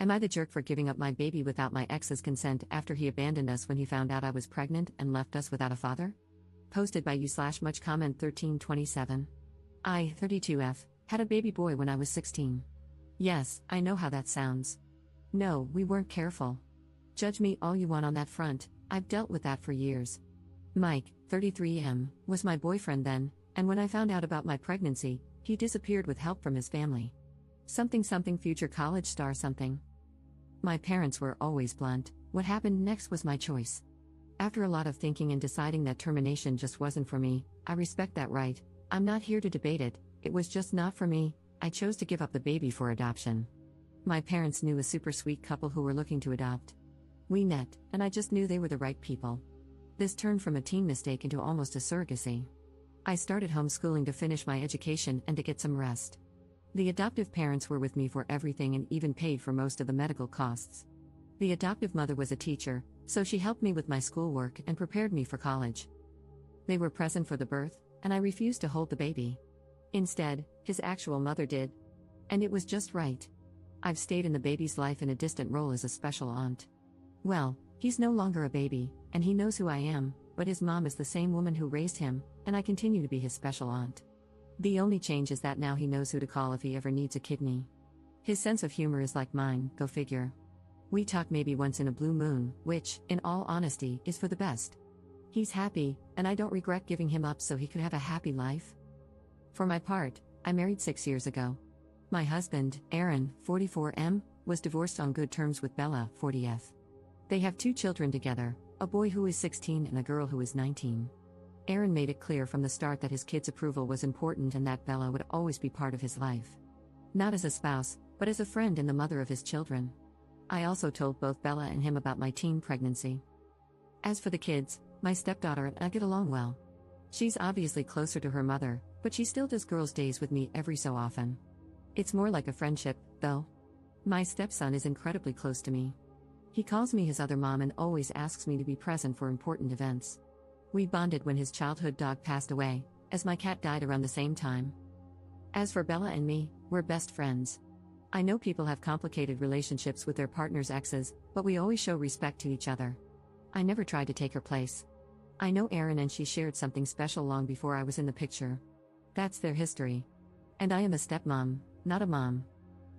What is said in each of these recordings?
Am I the jerk for giving up my baby without my ex's consent after he abandoned us when he found out I was pregnant and left us without a father? Posted by you/much comment 1327. I, 32F, had a baby boy when I was 16. Yes, I know how that sounds. No, we weren't careful. Judge me all you want on that front, I've dealt with that for years. Mike, 33M, was my boyfriend then, and when I found out about my pregnancy, he disappeared with help from his family. Something future college star something. My parents were always blunt, what happened next was my choice. After a lot of thinking and deciding that termination just wasn't for me, I respect that right, I'm not here to debate it, it was just not for me, I chose to give up the baby for adoption. My parents knew a super sweet couple who were looking to adopt. We met, and I just knew they were the right people. This turned from a teen mistake into almost a surrogacy. I started homeschooling to finish my education and to get some rest. The adoptive parents were with me for everything and even paid for most of the medical costs. The adoptive mother was a teacher, so she helped me with my schoolwork and prepared me for college. They were present for the birth, and I refused to hold the baby. Instead, his actual mother did. And it was just right. I've stayed in the baby's life in a distant role as a special aunt. Well, he's no longer a baby, and he knows who I am, but his mom is the same woman who raised him, and I continue to be his special aunt. The only change is that now he knows who to call if he ever needs a kidney. His sense of humor is like mine, go figure. We talk maybe once in a blue moon, which, in all honesty, is for the best. He's happy, and I don't regret giving him up so he could have a happy life. For my part, I married 6 years ago. My husband, Aaron, 44M, was divorced on good terms with Bella, 40F. They have 2 children together, a boy who is 16 and a girl who is 19. Aaron made it clear from the start that his kids' approval was important and that Bella would always be part of his life. Not as a spouse, but as a friend and the mother of his children. I also told both Bella and him about my teen pregnancy. As for the kids, my stepdaughter and I get along well. She's obviously closer to her mother, but she still does girls' days with me every so often. It's more like a friendship, though. My stepson is incredibly close to me. He calls me his other mom and always asks me to be present for important events. We bonded when his childhood dog passed away, as my cat died around the same time. As for Bella and me, we're best friends. I know people have complicated relationships with their partner's exes, but we always show respect to each other. I never tried to take her place. I know Aaron and she shared something special long before I was in the picture. That's their history. And I am a stepmom, not a mom.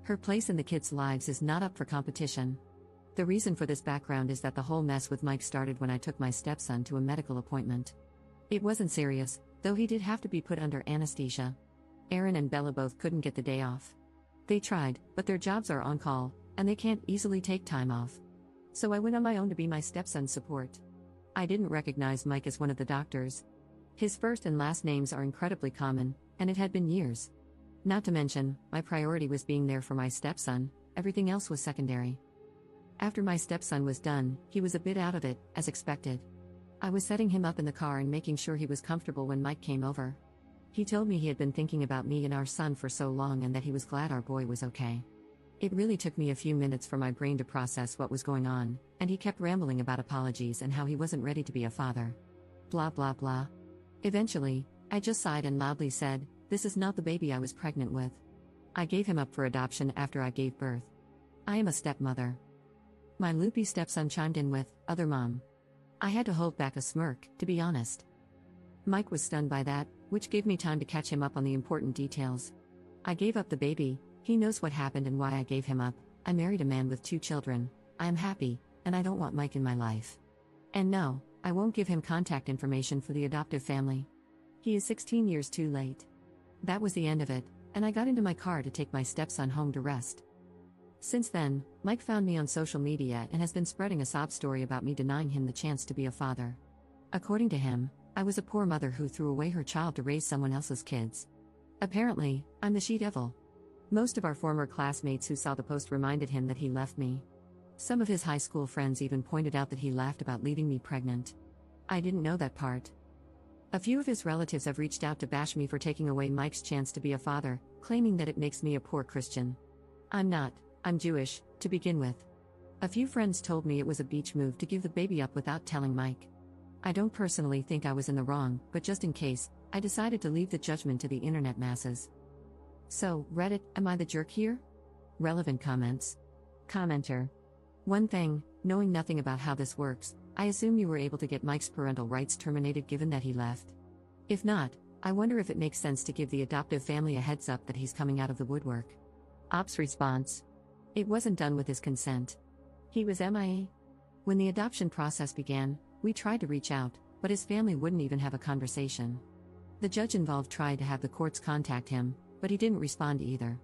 Her place in the kids' lives is not up for competition. The reason for this background is that the whole mess with Mike started when I took my stepson to a medical appointment. It wasn't serious, though he did have to be put under anesthesia. Aaron and Bella both couldn't get the day off. They tried, but their jobs are on call, and they can't easily take time off. So I went on my own to be my stepson's support. I didn't recognize Mike as one of the doctors. His first and last names are incredibly common, and it had been years. Not to mention, my priority was being there for my stepson, everything else was secondary. After my stepson was done, he was a bit out of it, as expected. I was setting him up in the car and making sure he was comfortable when Mike came over. He told me he had been thinking about me and our son for so long and that he was glad our boy was okay. It really took me a few minutes for my brain to process what was going on, and he kept rambling about apologies and how he wasn't ready to be a father. Blah blah blah. Eventually, I just sighed and loudly said, "This is not the baby I was pregnant with." I gave him up for adoption after I gave birth. I am a stepmother. My loopy stepson chimed in with, "Other mom." I had to hold back a smirk, to be honest. Mike was stunned by that, which gave me time to catch him up on the important details. I gave up the baby, he knows what happened and why I gave him up. I married a man with 2 children, I am happy, and I don't want Mike in my life. And no, I won't give him contact information for the adoptive family. He is 16 years too late. That was the end of it, and I got into my car to take my stepson home to rest. Since then, Mike found me on social media and has been spreading a sob story about me denying him the chance to be a father. According to him, I was a poor mother who threw away her child to raise someone else's kids. Apparently, I'm the she-devil. Most of our former classmates who saw the post reminded him that he left me. Some of his high school friends even pointed out that he laughed about leaving me pregnant. I didn't know that part. A few of his relatives have reached out to bash me for taking away Mike's chance to be a father, claiming that it makes me a poor Christian. I'm not. I'm Jewish, to begin with. A few friends told me it was a beach move to give the baby up without telling Mike. I don't personally think I was in the wrong, but just in case, I decided to leave the judgment to the internet masses. So, Reddit, am I the jerk here? Relevant comments. Commenter. One thing, knowing nothing about how this works, I assume you were able to get Mike's parental rights terminated given that he left. If not, I wonder if it makes sense to give the adoptive family a heads up that he's coming out of the woodwork. Ops response. It wasn't done with his consent. He was MIA. When the adoption process began, we tried to reach out, but his family wouldn't even have a conversation. The judge involved tried to have the courts contact him, but he didn't respond either.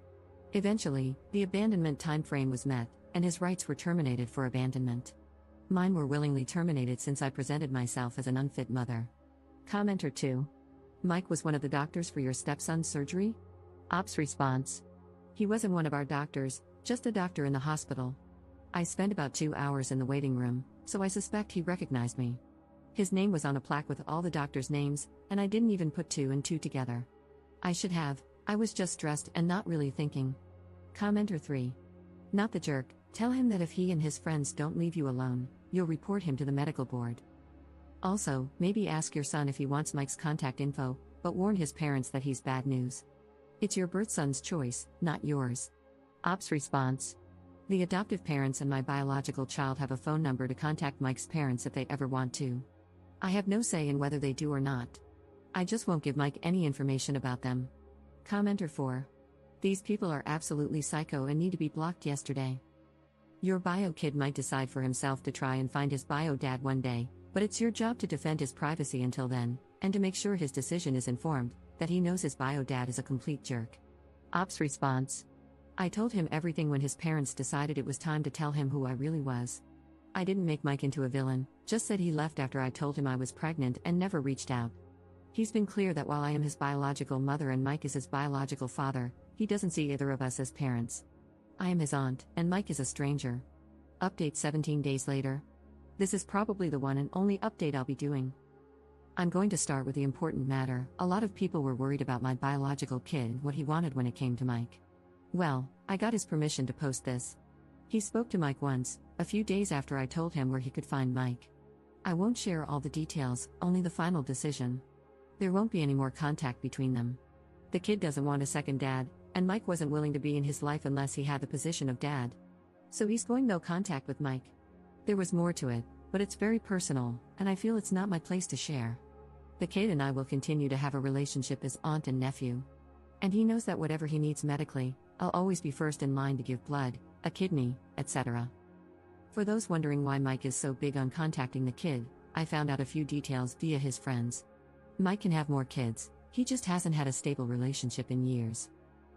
Eventually, the abandonment timeframe was met, and his rights were terminated for abandonment. Mine were willingly terminated since I presented myself as an unfit mother. Commenter 2. Mike was one of the doctors for your stepson's surgery? Ops response. He wasn't one of our doctors, just a doctor in the hospital. I spent about 2 hours in the waiting room, so I suspect he recognized me. His name was on a plaque with all the doctors' names, and I didn't even put 2 and 2 together. I should have, I was just stressed and not really thinking. Commenter 3. Not the jerk, tell him that if he and his friends don't leave you alone, you'll report him to the medical board. Also, maybe ask your son if he wants Mike's contact info, but warn his parents that he's bad news. It's your birth son's choice, not yours. Ops response. The adoptive parents and my biological child have a phone number to contact Mike's parents if they ever want to. I have no say in whether they do or not. I just won't give Mike any information about them. Commenter 4. These people are absolutely psycho and need to be blocked yesterday. Your bio kid might decide for himself to try and find his bio dad one day, but it's your job to defend his privacy until then, and to make sure his decision is informed, that he knows his bio dad is a complete jerk. Ops response. I told him everything when his parents decided it was time to tell him who I really was. I didn't make Mike into a villain, just said he left after I told him I was pregnant and never reached out. He's been clear that while I am his biological mother and Mike is his biological father, he doesn't see either of us as parents. I am his aunt, and Mike is a stranger. Update 17 days later. This is probably the one and only update I'll be doing. I'm going to start with the important matter. A lot of people were worried about my biological kid, what he wanted when it came to Mike. Well, I got his permission to post this. He spoke to Mike once, a few days after I told him where he could find Mike. I won't share all the details, only the final decision. There won't be any more contact between them. The kid doesn't want a second dad, and Mike wasn't willing to be in his life unless he had the position of dad. So he's going no contact with Mike. There was more to it, but it's very personal, and I feel it's not my place to share. The kid and I will continue to have a relationship as aunt and nephew. And he knows that whatever he needs medically, I'll always be first in line to give blood, a kidney, etc. For those wondering why Mike is so big on contacting the kid, I found out a few details via his friends. Mike can have more kids, he just hasn't had a stable relationship in years.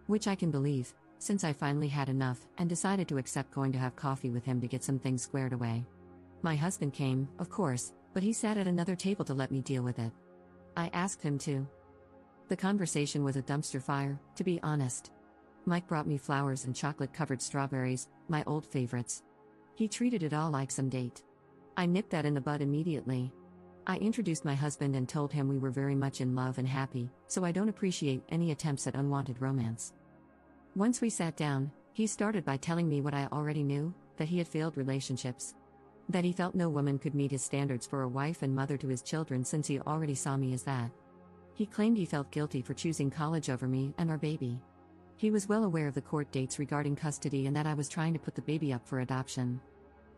Which I can believe, since I finally had enough and decided to accept going to have coffee with him to get some things squared away. My husband came, of course, but he sat at another table to let me deal with it. I asked him to. The conversation was a dumpster fire, to be honest. Mike brought me flowers and chocolate-covered strawberries, my old favorites. He treated it all like some date. I nipped that in the bud immediately. I introduced my husband and told him we were very much in love and happy, so I don't appreciate any attempts at unwanted romance. Once we sat down, he started by telling me what I already knew, that he had failed relationships. That he felt no woman could meet his standards for a wife and mother to his children since he already saw me as that. He claimed he felt guilty for choosing college over me and our baby. He was well aware of the court dates regarding custody and that I was trying to put the baby up for adoption.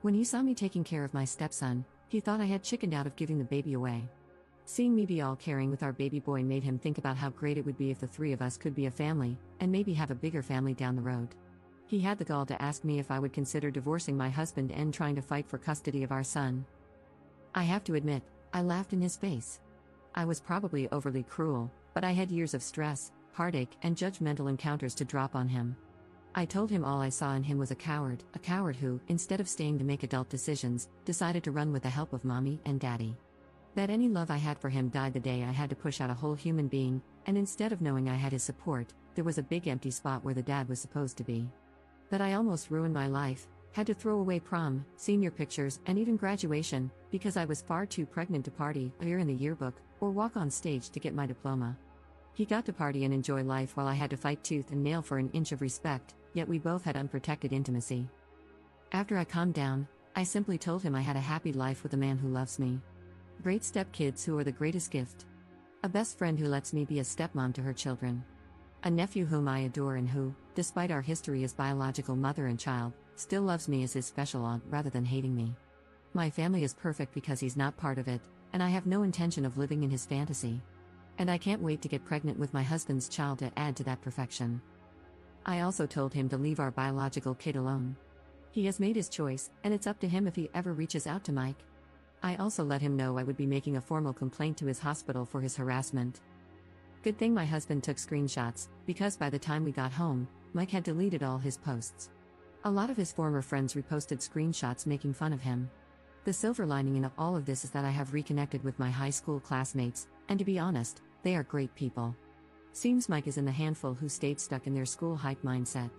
When he saw me taking care of my stepson, he thought I had chickened out of giving the baby away. Seeing me be all caring with our baby boy made him think about how great it would be if the three of us could be a family, and maybe have a bigger family down the road. He had the gall to ask me if I would consider divorcing my husband and trying to fight for custody of our son. I have to admit, I laughed in his face. I was probably overly cruel, but I had years of stress, heartache, and judgmental encounters to drop on him. I told him all I saw in him was a coward who, instead of staying to make adult decisions, decided to run with the help of mommy and daddy. That any love I had for him died the day I had to push out a whole human being, and instead of knowing I had his support, there was a big empty spot where the dad was supposed to be. That I almost ruined my life, had to throw away prom, senior pictures, and even graduation, because I was far too pregnant to party, appear in the yearbook, or walk on stage to get my diploma. He got to party and enjoy life while I had to fight tooth and nail for an inch of respect, yet we both had unprotected intimacy. After I calmed down, I simply told him I had a happy life with a man who loves me. Great stepkids who are the greatest gift. A best friend who lets me be a stepmom to her children. A nephew whom I adore and who, despite our history as biological mother and child, Still loves me as his special aunt rather than hating me. My family is perfect because he's not part of it, and I have no intention of living in his fantasy. And I can't wait to get pregnant with my husband's child to add to that perfection. I also told him to leave our biological kid alone. He has made his choice, and it's up to him if he ever reaches out to Mike. I also let him know I would be making a formal complaint to his hospital for his harassment. Good thing my husband took screenshots, because by the time we got home, Mike had deleted all his posts. A lot of his former friends reposted screenshots making fun of him. The silver lining in all of this is that I have reconnected with my high school classmates, and to be honest, they are great people. Seems Mike is in the handful who stayed stuck in their school hype mindset.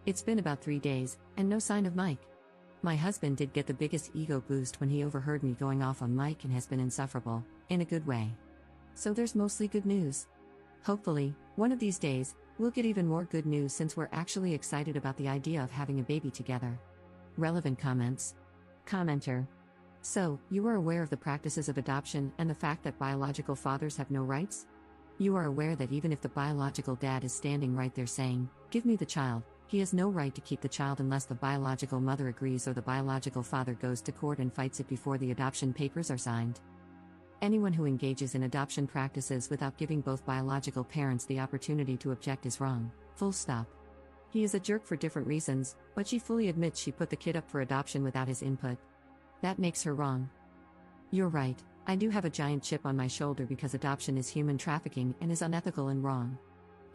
It's been about 3 days, and no sign of Mike. My husband did get the biggest ego boost when he overheard me going off on Mike and has been insufferable, in a good way. So there's mostly good news. Hopefully, one of these days, we'll get even more good news since we're actually excited about the idea of having a baby together. Relevant comments. Commenter. So, you are aware of the practices of adoption and the fact that biological fathers have no rights? You are aware that even if the biological dad is standing right there saying, "Give me the child," he has no right to keep the child unless the biological mother agrees or the biological father goes to court and fights it before the adoption papers are signed. Anyone who engages in adoption practices without giving both biological parents the opportunity to object is wrong, full stop. He is a jerk for different reasons, but she fully admits she put the kid up for adoption without his input. That makes her wrong. You're right, I do have a giant chip on my shoulder because adoption is human trafficking and is unethical and wrong.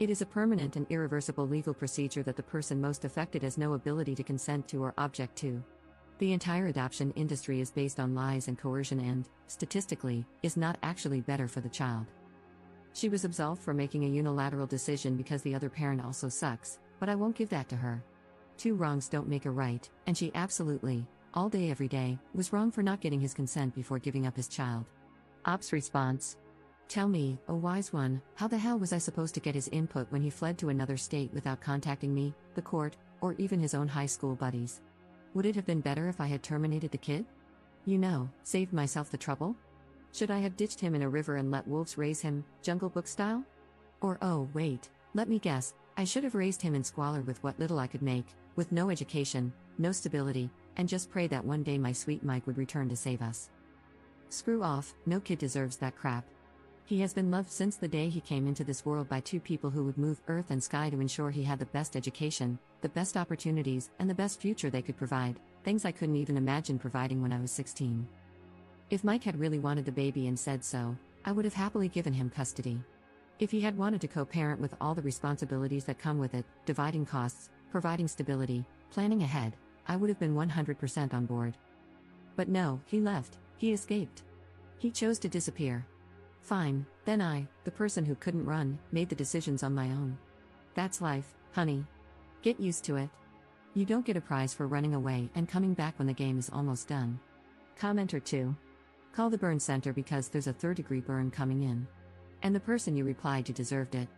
It is a permanent and irreversible legal procedure that the person most affected has no ability to consent to or object to. The entire adoption industry is based on lies and coercion and, statistically, is not actually better for the child. She was absolved for making a unilateral decision because the other parent also sucks, but I won't give that to her. 2 wrongs don't make a right, and she absolutely, all day every day, was wrong for not getting his consent before giving up his child. Ops response. Tell me, oh wise one, how the hell was I supposed to get his input when he fled to another state without contacting me, the court, or even his own high school buddies? Would it have been better if I had terminated the kid? Saved myself the trouble? Should I have ditched him in a river and let wolves raise him, Jungle Book style? Or oh wait, let me guess, I should have raised him in squalor with what little I could make, with no education, no stability, and just pray that one day my sweet Mike would return to save us. Screw off, no kid deserves that crap. He has been loved since the day he came into this world by 2 people who would move earth and sky to ensure he had the best education, the best opportunities, and the best future they could provide, things I couldn't even imagine providing when I was 16. If Mike had really wanted the baby and said so, I would have happily given him custody. If he had wanted to co-parent with all the responsibilities that come with it, dividing costs, providing stability, planning ahead, I would have been 100% on board. But no, he left, he escaped. He chose to disappear. Fine, then I, the person who couldn't run, made the decisions on my own. That's life, honey. Get used to it. You don't get a prize for running away and coming back when the game is almost done. Commenter 2. Call the burn center because there's a 3rd-degree burn coming in. And the person you replied to deserved it.